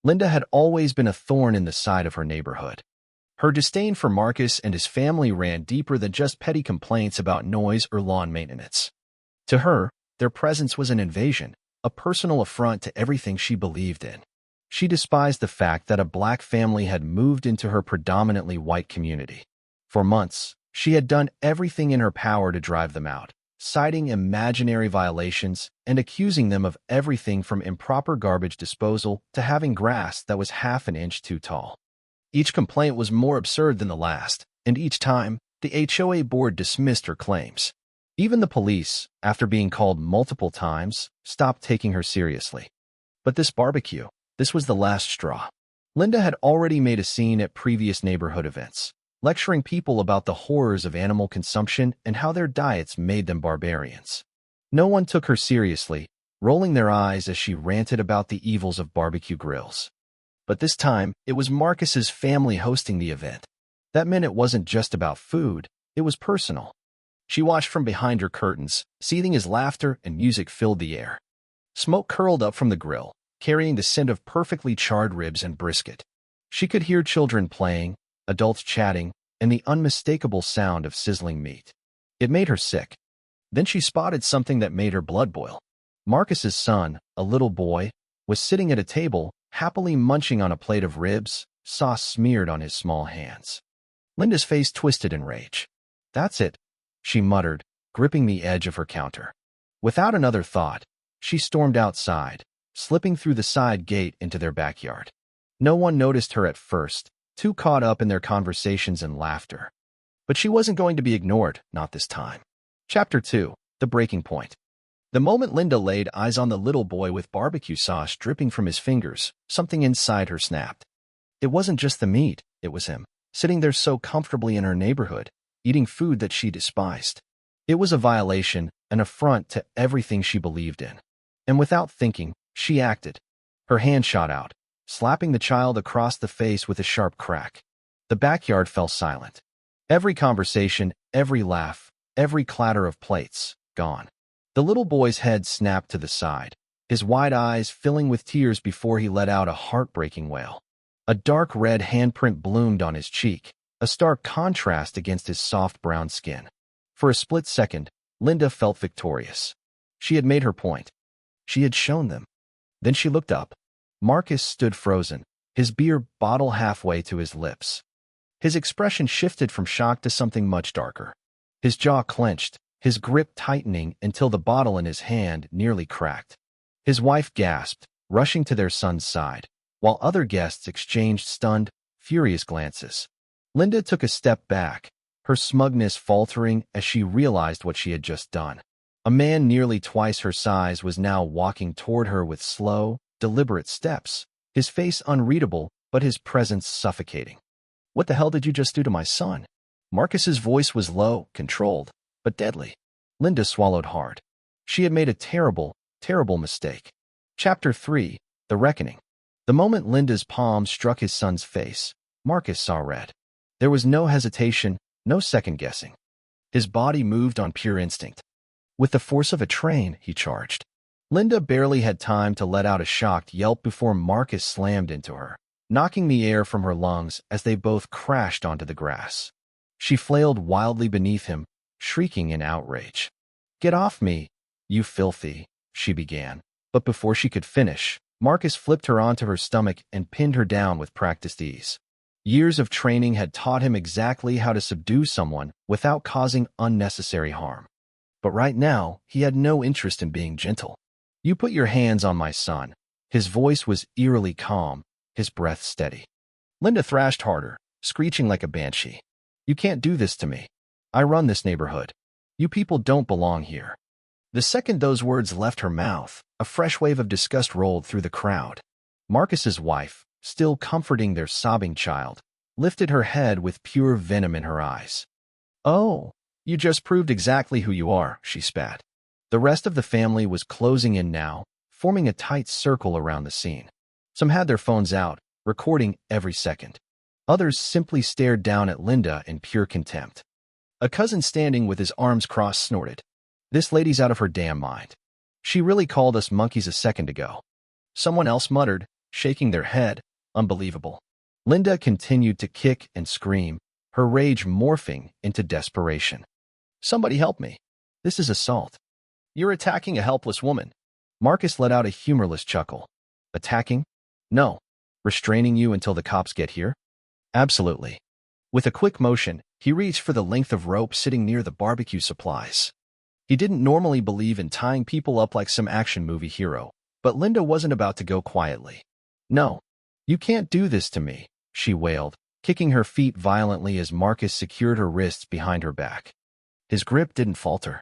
Linda had always been a thorn in the side of her neighborhood. Her disdain for Marcus and his family ran deeper than just petty complaints about noise or lawn maintenance. To her, their presence was an invasion, a personal affront to everything she believed in. She despised the fact that a black family had moved into her predominantly white community. For months, she had done everything in her power to drive them out, citing imaginary violations and accusing them of everything from improper garbage disposal to having grass that was half an inch too tall. Each complaint was more absurd than the last, and each time, the HOA board dismissed her claims. Even the police, after being called multiple times, stopped taking her seriously. But this barbecue, this was the last straw. Linda had already made a scene at previous neighborhood events, lecturing people about the horrors of animal consumption and how their diets made them barbarians. No one took her seriously, rolling their eyes as she ranted about the evils of barbecue grills. But this time, it was Marcus's family hosting the event. That meant it wasn't just about food, it was personal. She watched from behind her curtains, seething as laughter and music filled the air. Smoke curled up from the grill, carrying the scent of perfectly charred ribs and brisket. She could hear children playing, adults chatting, and the unmistakable sound of sizzling meat. It made her sick. Then she spotted something that made her blood boil. Marcus's son, a little boy, was sitting at a table, happily munching on a plate of ribs, sauce smeared on his small hands. Linda's face twisted in rage. "That's it," she muttered, gripping the edge of her counter. Without another thought, she stormed outside, slipping through the side gate into their backyard. No one noticed her at first, too caught up in their conversations and laughter. But she wasn't going to be ignored, not this time. Chapter 2, The Breaking Point. The moment Linda laid eyes on the little boy with barbecue sauce dripping from his fingers, something inside her snapped. It wasn't just the meat, it was him, sitting there so comfortably in her neighborhood, eating food that she despised. It was a violation, an affront to everything she believed in. And without thinking, she acted. Her hand shot out, slapping the child across the face with a sharp crack. The backyard fell silent. Every conversation, every laugh, every clatter of plates, gone. The little boy's head snapped to the side, his wide eyes filling with tears before he let out a heartbreaking wail. A dark red handprint bloomed on his cheek, a stark contrast against his soft brown skin. For a split second, Linda felt victorious. She had made her point. She had shown them. Then she looked up. Marcus stood frozen, his beer bottle halfway to his lips. His expression shifted from shock to something much darker. His jaw clenched, his grip tightening until the bottle in his hand nearly cracked. His wife gasped, rushing to their son's side, while other guests exchanged stunned, furious glances. Linda took a step back, her smugness faltering as she realized what she had just done. A man nearly twice her size was now walking toward her with slow, deliberate steps, his face unreadable, but his presence suffocating. "What the hell did you just do to my son?" Marcus's voice was low, controlled, but deadly. Linda swallowed hard. She had made a terrible, terrible mistake. Chapter 3, The Reckoning. The moment Linda's palm struck his son's face, Marcus saw red. There was no hesitation, no second-guessing. His body moved on pure instinct. With the force of a train, he charged. Linda barely had time to let out a shocked yelp before Marcus slammed into her, knocking the air from her lungs as they both crashed onto the grass. She flailed wildly beneath him, shrieking in outrage. "Get off me, you filthy," she began. But before she could finish, Marcus flipped her onto her stomach and pinned her down with practiced ease. Years of training had taught him exactly how to subdue someone without causing unnecessary harm. But right now, he had no interest in being gentle. "You put your hands on my son." His voice was eerily calm, his breath steady. Linda thrashed harder, screeching like a banshee. "You can't do this to me. I run this neighborhood. You people don't belong here." The second those words left her mouth, a fresh wave of disgust rolled through the crowd. Marcus's wife, still comforting their sobbing child, lifted her head with pure venom in her eyes. "Oh, you just proved exactly who you are," she spat. The rest of the family was closing in now, forming a tight circle around the scene. Some had their phones out, recording every second. Others simply stared down at Linda in pure contempt. A cousin standing with his arms crossed snorted. "This lady's out of her damn mind. She really called us monkeys a second ago." Someone else muttered, shaking their head. Unbelievable. Linda continued to kick and scream, her rage morphing into desperation. Somebody help me. This is assault. You're attacking a helpless woman. Marcus let out a humorless chuckle. Attacking? No. Restraining you until the cops get here? Absolutely. With a quick motion, he reached for the length of rope sitting near the barbecue supplies. He didn't normally believe in tying people up like some action movie hero, but Linda wasn't about to go quietly. No. You can't do this to me, she wailed, kicking her feet violently as Marcus secured her wrists behind her back. His grip didn't falter.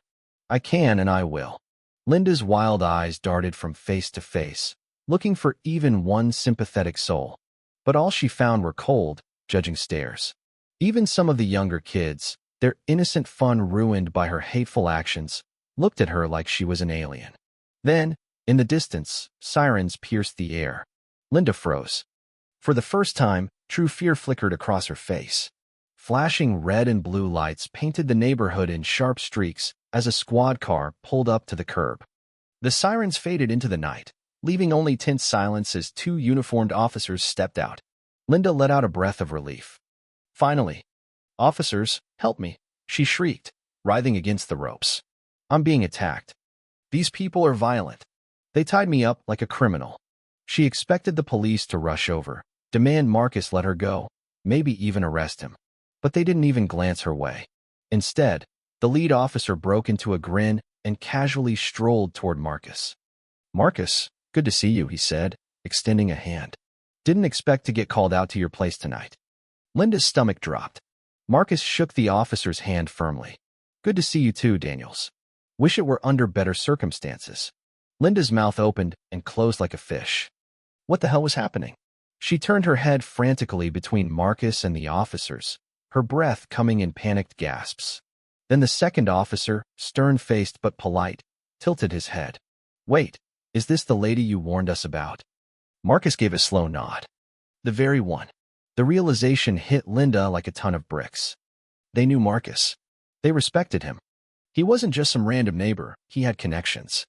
I can and I will. Linda's wild eyes darted from face to face, looking for even one sympathetic soul. But all she found were cold, judging stares. Even some of the younger kids, their innocent fun ruined by her hateful actions, looked at her like she was an alien. Then, in the distance, sirens pierced the air. Linda froze. For the first time, true fear flickered across her face. Flashing red and blue lights painted the neighborhood in sharp streaks as a squad car pulled up to the curb. The sirens faded into the night, leaving only tense silence as two uniformed officers stepped out. Linda let out a breath of relief. Finally. Officers, help me, she shrieked, writhing against the ropes. I'm being attacked. These people are violent. They tied me up like a criminal. She expected the police to rush over, demand Marcus let her go, maybe even arrest him. But they didn't even glance her way. Instead, the lead officer broke into a grin and casually strolled toward Marcus. Marcus, good to see you, he said, extending a hand. Didn't expect to get called out to your place tonight. Linda's stomach dropped. Marcus shook the officer's hand firmly. Good to see you too, Daniels. Wish it were under better circumstances. Linda's mouth opened and closed like a fish. What the hell was happening? She turned her head frantically between Marcus and the officers, her breath coming in panicked gasps. Then the second officer, stern-faced but polite, tilted his head. Wait, is this the lady you warned us about? Marcus gave a slow nod. The very one. The realization hit Linda like a ton of bricks. They knew Marcus. They respected him. He wasn't just some random neighbor, he had connections.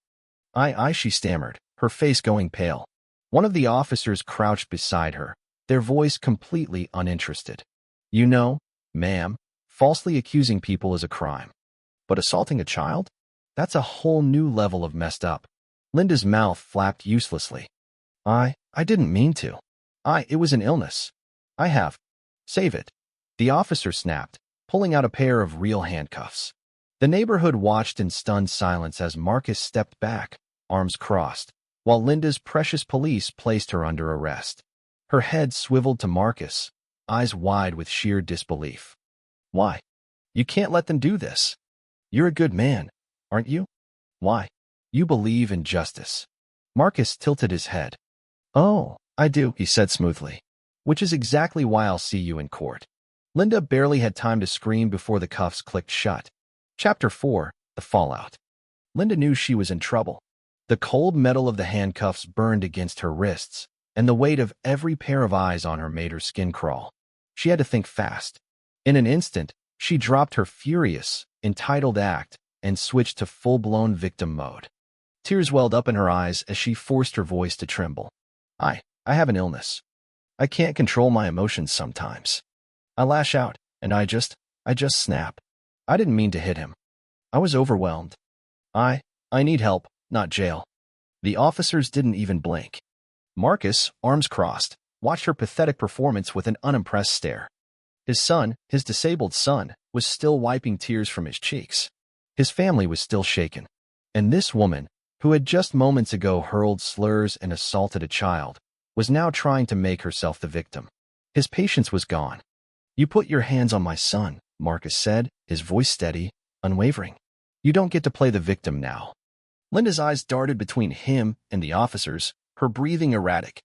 She stammered, her face going pale. One of the officers crouched beside her, their voice completely uninterested. You know, ma'am, falsely accusing people is a crime. But assaulting a child? That's a whole new level of messed up. Linda's mouth flapped uselessly. I didn't mean to. It was an illness. I have. Save it. The officer snapped, pulling out a pair of real handcuffs. The neighborhood watched in stunned silence as Marcus stepped back, arms crossed, while Linda's precious police placed her under arrest. Her head swiveled to Marcus, eyes wide with sheer disbelief. Why? You can't let them do this. You're a good man, aren't you? Why? You believe in justice. Marcus tilted his head. Oh, I do, he said smoothly. Which is exactly why I'll see you in court. Linda barely had time to scream before the cuffs clicked shut. Chapter 4, The Fallout. Linda knew she was in trouble. The cold metal of the handcuffs burned against her wrists, and the weight of every pair of eyes on her made her skin crawl. She had to think fast. In an instant, she dropped her furious, entitled act and switched to full-blown victim mode. Tears welled up in her eyes as she forced her voice to tremble. I have an illness. I can't control my emotions sometimes. I lash out, and I just snap. I didn't mean to hit him. I was overwhelmed. I need help, not jail. The officers didn't even blink. Marcus, arms crossed, watched her pathetic performance with an unimpressed stare. His disabled son, was still wiping tears from his cheeks. His family was still shaken. And this woman, who had just moments ago hurled slurs and assaulted a child, was now trying to make herself the victim. His patience was gone. You put your hands on my son, Marcus said, his voice steady, unwavering. You don't get to play the victim now. Linda's eyes darted between him and the officers, her breathing erratic.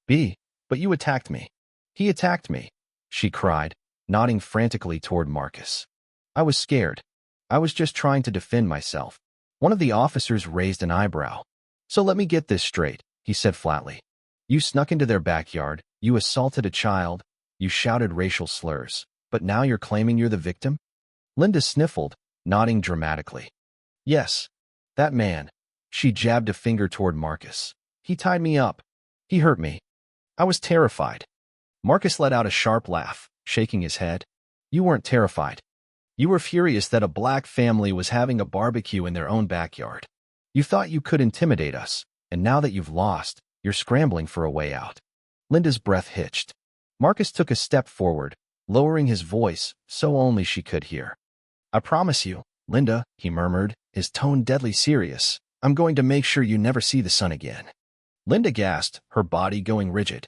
But you attacked me. He attacked me, she cried, nodding frantically toward Marcus. I was scared. I was just trying to defend myself. One of the officers raised an eyebrow. So let me get this straight, he said flatly. You snuck into their backyard, you assaulted a child, you shouted racial slurs, but now you're claiming you're the victim? Linda sniffled, nodding dramatically. Yes, that man. She jabbed a finger toward Marcus. He tied me up. He hurt me. I was terrified. Marcus let out a sharp laugh, shaking his head. You weren't terrified. You were furious that a black family was having a barbecue in their own backyard. You thought you could intimidate us, and now that you've lost, you're scrambling for a way out. Linda's breath hitched. Marcus took a step forward, lowering his voice so only she could hear. I promise you, Linda, he murmured, his tone deadly serious, I'm going to make sure you never see the sun again. Linda gasped, her body going rigid.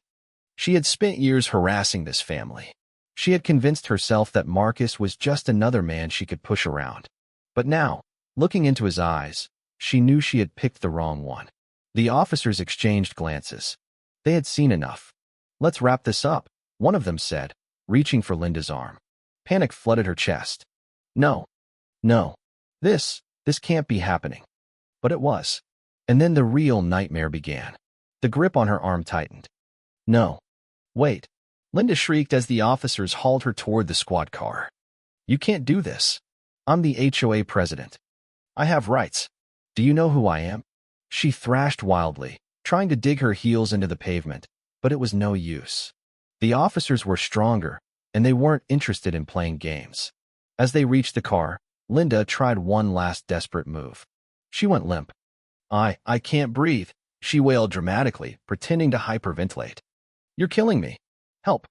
She had spent years harassing this family. She had convinced herself that Marcus was just another man she could push around. But now, looking into his eyes, she knew she had picked the wrong one. The officers exchanged glances. They had seen enough. Let's wrap this up, one of them said, reaching for Linda's arm. Panic flooded her chest. No. No. This can't be happening. But it was. And then the real nightmare began. The grip on her arm tightened. No. Wait. Linda shrieked as the officers hauled her toward the squad car. You can't do this. I'm the HOA president. I have rights. Do you know who I am? She thrashed wildly, trying to dig her heels into the pavement, but it was no use. The officers were stronger, and they weren't interested in playing games. As they reached the car, Linda tried one last desperate move. She went limp. I can't breathe, she wailed dramatically, pretending to hyperventilate. You're killing me. Help.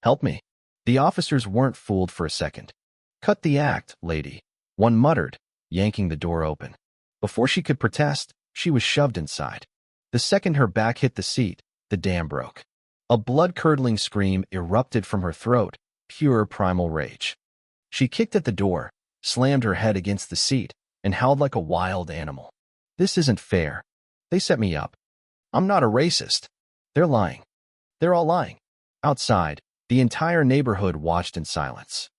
Help me. The officers weren't fooled for a second. Cut the act, lady, one muttered, yanking the door open. Before she could protest, she was shoved inside. The second her back hit the seat, the dam broke. A blood-curdling scream erupted from her throat, pure primal rage. She kicked at the door, slammed her head against the seat, and howled like a wild animal. This isn't fair. They set me up. I'm not a racist. They're lying. They're all lying. Outside, the entire neighborhood watched in silence.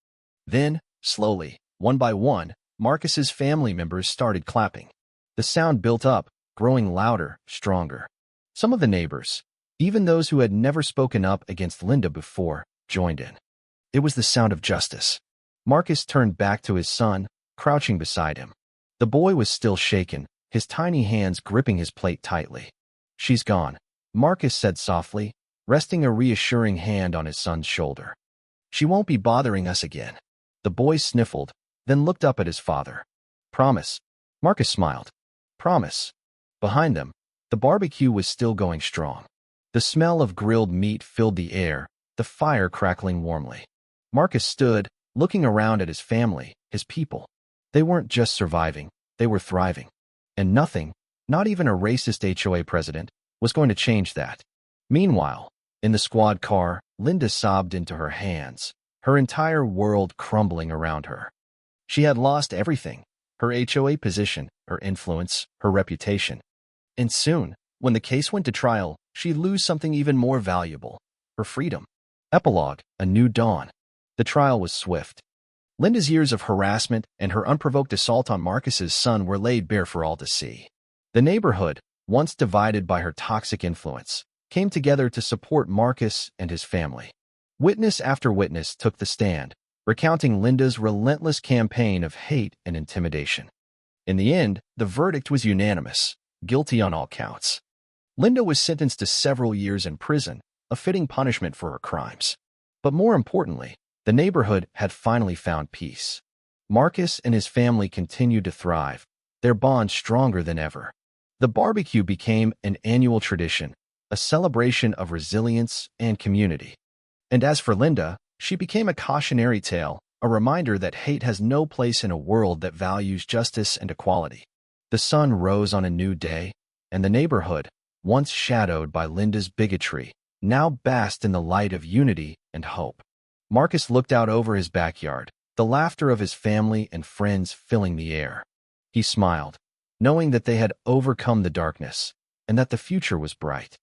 Then, slowly, one by one, Marcus's family members started clapping. The sound built up, growing louder, stronger. Some of the neighbors, even those who had never spoken up against Linda before, joined in. It was the sound of justice. Marcus turned back to his son, crouching beside him. The boy was still shaken, his tiny hands gripping his plate tightly. She's gone, Marcus said softly, resting a reassuring hand on his son's shoulder. She won't be bothering us again. The boy sniffled, then looked up at his father. Promise. Marcus smiled. Promise. Behind them, the barbecue was still going strong. The smell of grilled meat filled the air, the fire crackling warmly. Marcus stood, looking around at his family, his people. They weren't just surviving, they were thriving. And nothing, not even a racist HOA president, was going to change that. Meanwhile, in the squad car, Linda sobbed into her hands, her entire world crumbling around her. She had lost everything, her HOA position, her influence, her reputation. And soon, when the case went to trial, she'd lose something even more valuable, her freedom. Epilogue, a new dawn. The trial was swift. Linda's years of harassment and her unprovoked assault on Marcus's son were laid bare for all to see. The neighborhood, once divided by her toxic influence, came together to support Marcus and his family. Witness after witness took the stand, recounting Linda's relentless campaign of hate and intimidation. In the end, the verdict was unanimous, guilty on all counts. Linda was sentenced to several years in prison, a fitting punishment for her crimes. But more importantly, the neighborhood had finally found peace. Marcus and his family continued to thrive, their bond stronger than ever. The barbecue became an annual tradition, a celebration of resilience and community. And as for Linda, she became a cautionary tale, a reminder that hate has no place in a world that values justice and equality. The sun rose on a new day, and the neighborhood, once shadowed by Linda's bigotry, now basked in the light of unity and hope. Marcus looked out over his backyard, the laughter of his family and friends filling the air. He smiled, knowing that they had overcome the darkness, and that the future was bright.